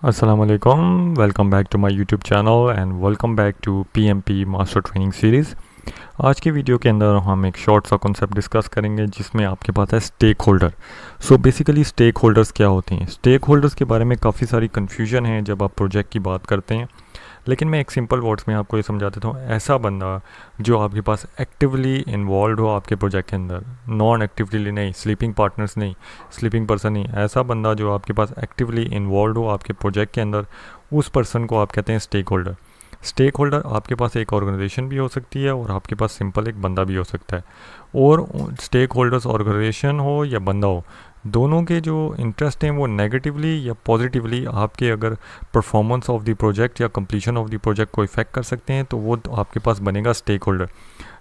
अस्सलाम वालेकुम, welcome back to my YouTube channel and welcome back to PMP master training series. आज की video के अंदर हम एक शॉर्ट सा कॉन्सेप्ट डिस्कस करेंगे जिसमें आपके पास है stakeholder. So basically stakeholders क्या होते हैं। स्टेक होल्डर्स के बारे में काफ़ी सारी कन्फ्यूजन है जब आप प्रोजेक्ट की बात करते हैं, लेकिन मैं एक सिंपल वर्ड्स में आपको ये समझा देता हूँ। ऐसा बंदा जो आपके पास एक्टिवली इन्वॉल्व हो आपके प्रोजेक्ट के अंदर, नॉन एक्टिवली नहीं, स्लीपिंग पार्टनर्स नहीं, स्लीपिंग पर्सन नहीं, ऐसा बंदा जो आपके पास एक्टिवली इन्वॉल्व हो आपके प्रोजेक्ट के अंदर, उस पर्सन को आप कहते हैं स्टेक होल्डर। स्टेक होल्डर आपके पास एक ऑर्गेनाइजेशन भी हो सकती है और आपके पास सिंपल एक बंदा भी हो सकता है। और स्टेक होल्डर्स ऑर्गेनाइजेशन हो या बंदा हो, दोनों के जो इंटरेस्ट हैं वो नेगेटिवली या पॉजिटिवली आपके अगर परफॉर्मेंस ऑफ द प्रोजेक्ट या कंप्लीशन ऑफ द प्रोजेक्ट को इफेक्ट कर सकते हैं, तो वो आपके पास बनेगा स्टेक होल्डर।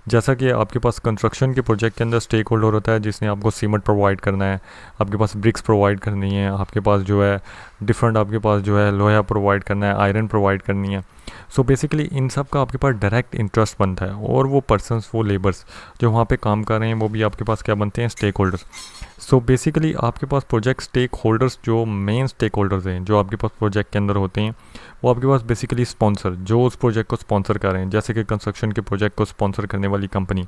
जैसा कि आपके पास कंस्ट्रक्शन के प्रोजेक्ट के अंदर स्टेक होल्डर होता है जिसने आपको सीमेंट प्रोवाइड करना है, आपके पास ब्रिक्स प्रोवाइड करनी है, आपके पास जो है डिफरेंट आपके पास जो है लोहा प्रोवाइड करना है, आयरन प्रोवाइड करनी है। सो बेसिकली इन सब का आपके पास डायरेक्ट इंटरेस्ट बनता है और वो पर्सनस, वो लेबर्स जो वहाँ पे काम कर रहे हैं, वो भी आपके पास क्या बनते हैं, स्टेक होल्डर्स। सो बेसिकली आपके पास प्रोजेक्ट स्टेक होल्डर्स, जो मेन स्टेक होल्डर्स हैं जो आपके पास प्रोजेक्ट के अंदर होते हैं, वो आपके पास बेसिकली स्पॉन्सर, जो उस प्रोजेक्ट को स्पॉन्सर कर रहे हैं, जैसे कि कंस्ट्रक्शन के प्रोजेक्ट को स्पॉन्सर करने वाली कंपनी।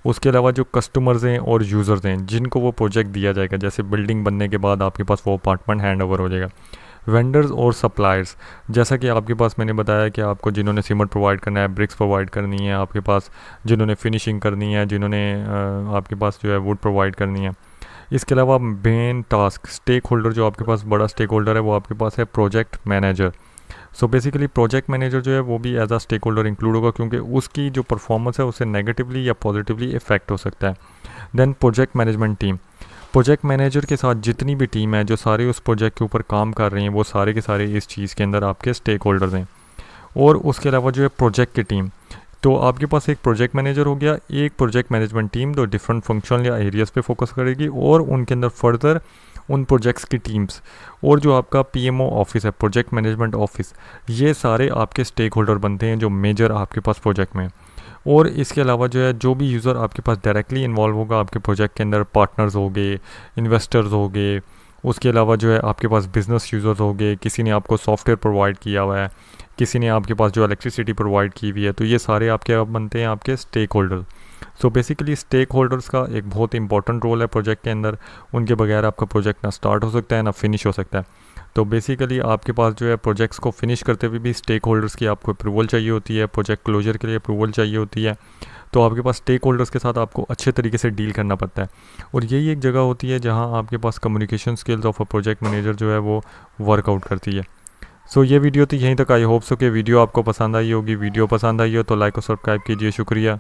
उसके अलावा जो कस्टमर्स हैं और यूज़र्स हैं जिनको वो प्रोजेक्ट दिया जाएगा, जैसे बिल्डिंग बनने के बाद आपके पास वो अपार्टमेंट हैंड ओवर हो जाएगा। वेंडर्स और सप्लायर्स, जैसा कि आपके पास मैंने बताया कि आपको जिन्होंने सीमेंट प्रोवाइड करना है, ब्रिक्स प्रोवाइड करनी है, आपके पास जिन्होंने फिनिशिंग करनी है, जिन्होंने आपके पास जो है वुड प्रोवाइड करनी है। इसके अलावा मेन टास्क स्टेक होल्डर, जो आपके पास बड़ा स्टेक होल्डर है वो आपके पास है project manager. So basically project manager जो है वो भी as a stakeholder include होगा, क्योंकि उसकी जो परफॉर्मेंस है उससे नेगेटिवली या पॉजिटिवली इफेक्ट हो सकता है। Then project management team, project manager के साथ जितनी भी टीम है जो सारे उस प्रोजेक्ट के ऊपर काम कर रहे हैं, वो सारे के सारे इस चीज़ के अंदर आपके स्टेक होल्डर्स हैं। और उसके अलावा जो है प्रोजेक्ट की टीम, तो आपके पास एक प्रोजेक्ट मैनेजर हो गया, एक प्रोजेक्ट मैनेजमेंट टीम जो डिफरेंट फंक्शन या एरियाज़ पे फोकस करेगी, और उनके अंदर फर्दर उन प्रोजेक्ट्स की टीम्स, और जो आपका पीएमओ ऑफिस है, प्रोजेक्ट मैनेजमेंट ऑफिस, ये सारे आपके स्टेक होल्डर बनते हैं जो मेजर आपके पास प्रोजेक्ट में। और इसके अलावा जो है जो भी यूज़र आपके पास डायरेक्टली इन्वॉल्व होगा आपके प्रोजेक्ट के अंदर, पार्टनर्स हो गए, इन्वेस्टर्स हो गए, उसके अलावा जो है आपके पास बिजनेस यूज़र्स हो गए, किसी ने आपको सॉफ्टवेयर प्रोवाइड किया हुआ है, किसी ने आपके पास जो इलेक्ट्रिसिटी प्रोवाइड की हुई है, तो ये सारे आपके बनते हैं आपके stakeholder. So basically stakeholders का एक बहुत इंपॉर्टेंट रोल है प्रोजेक्ट के अंदर। उनके बगैर आपका प्रोजेक्ट ना स्टार्ट हो सकता है ना फिनिश हो सकता है। तो बेसिकली आपके पास जो है प्रोजेक्ट्स को फिनिश करते हुए भी स्टेक होल्डर्स की आपको अप्रूवल चाहिए होती है, प्रोजेक्ट क्लोजर के लिए अप्रूवल चाहिए होती है। तो आपके पास स्टेक होल्डर्स के साथ आपको अच्छे तरीके से डील करना पड़ता है, और यही एक जगह होती है जहां आपके पास communication skills of a project manager जो है वो वर्कआउट करती है। सो ये वीडियो तो यहीं तक। आई होप सो कि वीडियो आपको पसंद आई होगी। वीडियो पसंद आई हो तो लाइक और सब्सक्राइब कीजिए। शुक्रिया।